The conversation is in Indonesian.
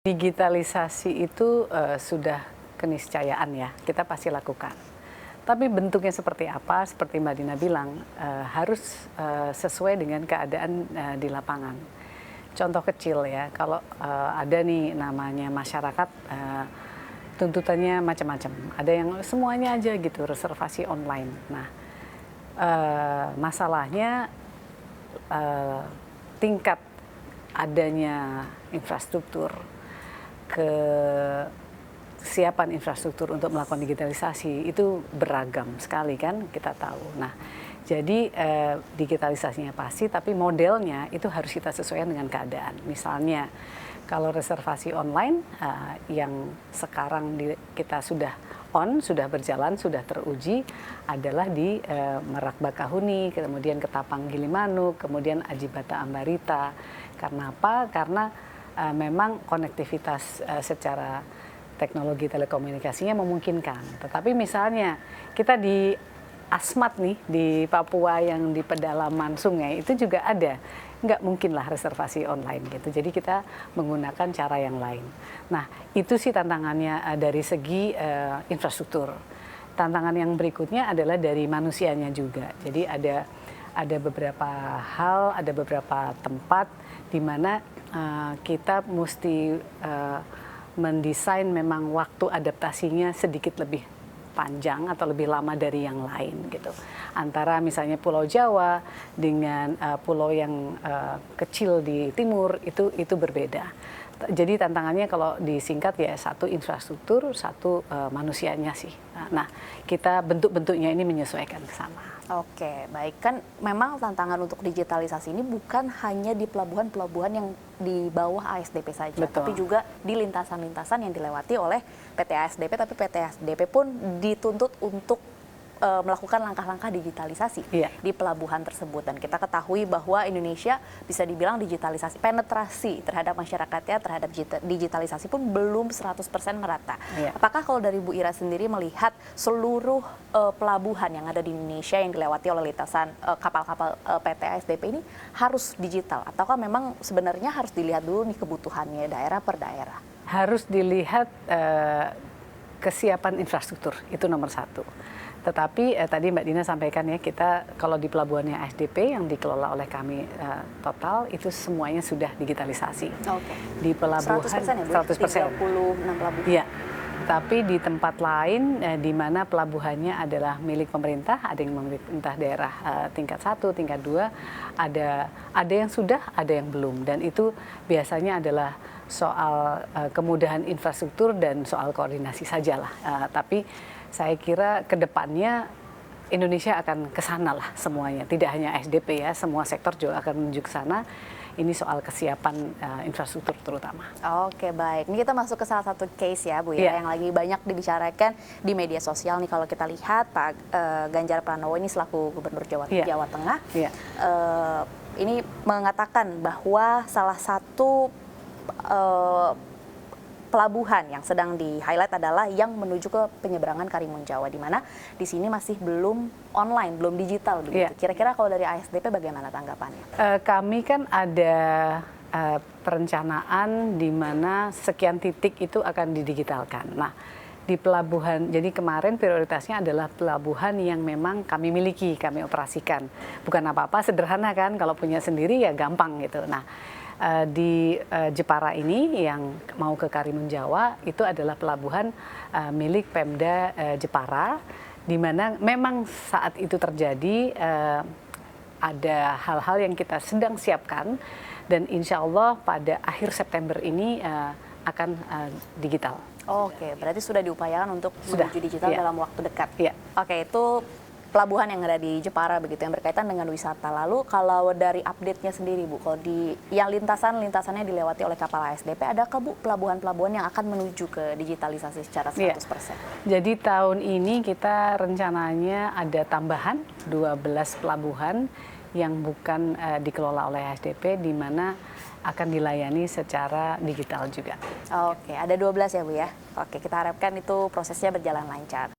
Digitalisasi itu sudah keniscayaan ya, kita pasti lakukan. Tapi bentuknya seperti apa, seperti Mbak Dina bilang, harus sesuai dengan keadaan di lapangan. Contoh kecil ya, kalau ada nih namanya masyarakat, tuntutannya macam-macam. Ada yang semuanya aja gitu, reservasi online. Nah, masalahnya tingkat adanya infrastruktur, kesiapan infrastruktur untuk melakukan digitalisasi itu beragam sekali kan, kita tahu. Nah, jadi digitalisasinya pasti, tapi modelnya itu harus kita sesuaikan dengan keadaan. Misalnya kalau reservasi online yang sekarang kita sudah sudah berjalan, sudah teruji adalah di Merak Bakahuni, kemudian Ketapang Gilimanuk, kemudian Aji Bata Ambarita. Karena apa? Karena memang konektivitas secara teknologi telekomunikasinya memungkinkan. Tetapi misalnya kita di Asmat nih, di Papua yang di pedalaman sungai, itu juga ada. Nggak mungkin lah reservasi online gitu. Jadi kita menggunakan cara yang lain. Nah, itu sih tantangannya dari segi infrastruktur. Tantangan yang berikutnya adalah dari manusianya juga. Jadi ada beberapa hal, ada beberapa tempat di mana kita mesti mendesain memang waktu adaptasinya sedikit lebih panjang atau lebih lama dari yang lain gitu. Antara misalnya Pulau Jawa dengan pulau yang kecil di timur itu berbeda. Jadi tantangannya kalau disingkat ya satu infrastruktur, satu manusianya sih. Nah, kita bentuk-bentuknya ini menyesuaikan ke sana. Oke, baik. Kan memang tantangan untuk digitalisasi ini bukan hanya di pelabuhan-pelabuhan yang di bawah ASDP saja, Betul. tapi juga di lintasan-lintasan yang dilewati oleh PT ASDP, tapi PT ASDP pun dituntut untuk melakukan langkah-langkah digitalisasi di pelabuhan tersebut. Dan kita ketahui bahwa Indonesia bisa dibilang digitalisasi, penetrasi terhadap masyarakatnya terhadap digitalisasi pun belum 100% merata. Apakah kalau dari Bu Ira sendiri melihat seluruh pelabuhan yang ada di Indonesia yang dilewati oleh lintasan kapal-kapal PT ASDP ini harus digital? Ataukah memang sebenarnya harus dilihat dulu nih kebutuhannya daerah per daerah? Harus dilihat kesiapan infrastruktur, itu nomor satu. Tetapi tadi Mbak Dina sampaikan ya, kita kalau di pelabuhannya ASDP yang dikelola oleh kami total itu semuanya sudah digitalisasi. Di pelabuhan 100% ya Bu? 100%. 36 pelabuhan. Iya. Tapi di tempat lain di mana pelabuhannya adalah milik pemerintah, ada yang milik pemerintah daerah tingkat 1, tingkat 2, ada yang sudah, ada yang belum. Dan itu biasanya adalah soal kemudahan infrastruktur dan soal koordinasi sajalah. Tapi saya kira ke depannya Indonesia akan ke sana lah semuanya. Tidak hanya ASDP ya, semua sektor juga akan menuju ke sana. Ini soal kesiapan infrastruktur terutama. Oke, baik. Ini kita masuk ke salah satu case ya Bu ya, yang lagi banyak dibicarakan di media sosial nih. Kalau kita lihat Pak Ganjar Pranowo ini selaku Gubernur Jawa Tengah, ini mengatakan bahwa salah satu pelabuhan yang sedang di-highlight adalah yang menuju ke penyeberangan Karimun Jawa, di mana di sini masih belum online, belum digital begitu. Kira-kira kalau dari ASDP bagaimana tanggapannya? Kami kan ada perencanaan di mana sekian titik itu akan didigitalkan. Nah, di pelabuhan, jadi kemarin prioritasnya adalah pelabuhan yang memang kami miliki, kami operasikan. Bukan apa-apa, sederhana kan, kalau punya sendiri ya gampang gitu. Nah, di Jepara ini yang mau ke Karimun Jawa itu adalah pelabuhan milik Pemda Jepara, di mana memang saat itu terjadi ada hal-hal yang kita sedang siapkan dan insya Allah pada akhir September ini akan digital. Oke, berarti sudah diupayakan untuk menuju digital dalam waktu dekat. Oke, itu pelabuhan yang ada di Jepara begitu yang berkaitan dengan wisata. Lalu kalau dari update-nya sendiri Bu, kalau di yang lintasannya dilewati oleh kapal ASDP, adakah Bu pelabuhan-pelabuhan yang akan menuju ke digitalisasi secara 100%? Jadi tahun ini kita rencananya ada tambahan 12 pelabuhan yang bukan dikelola oleh ASDP, di mana akan dilayani secara digital juga. Oke, ada 12 ya Bu ya. Oke, kita harapkan itu prosesnya berjalan lancar.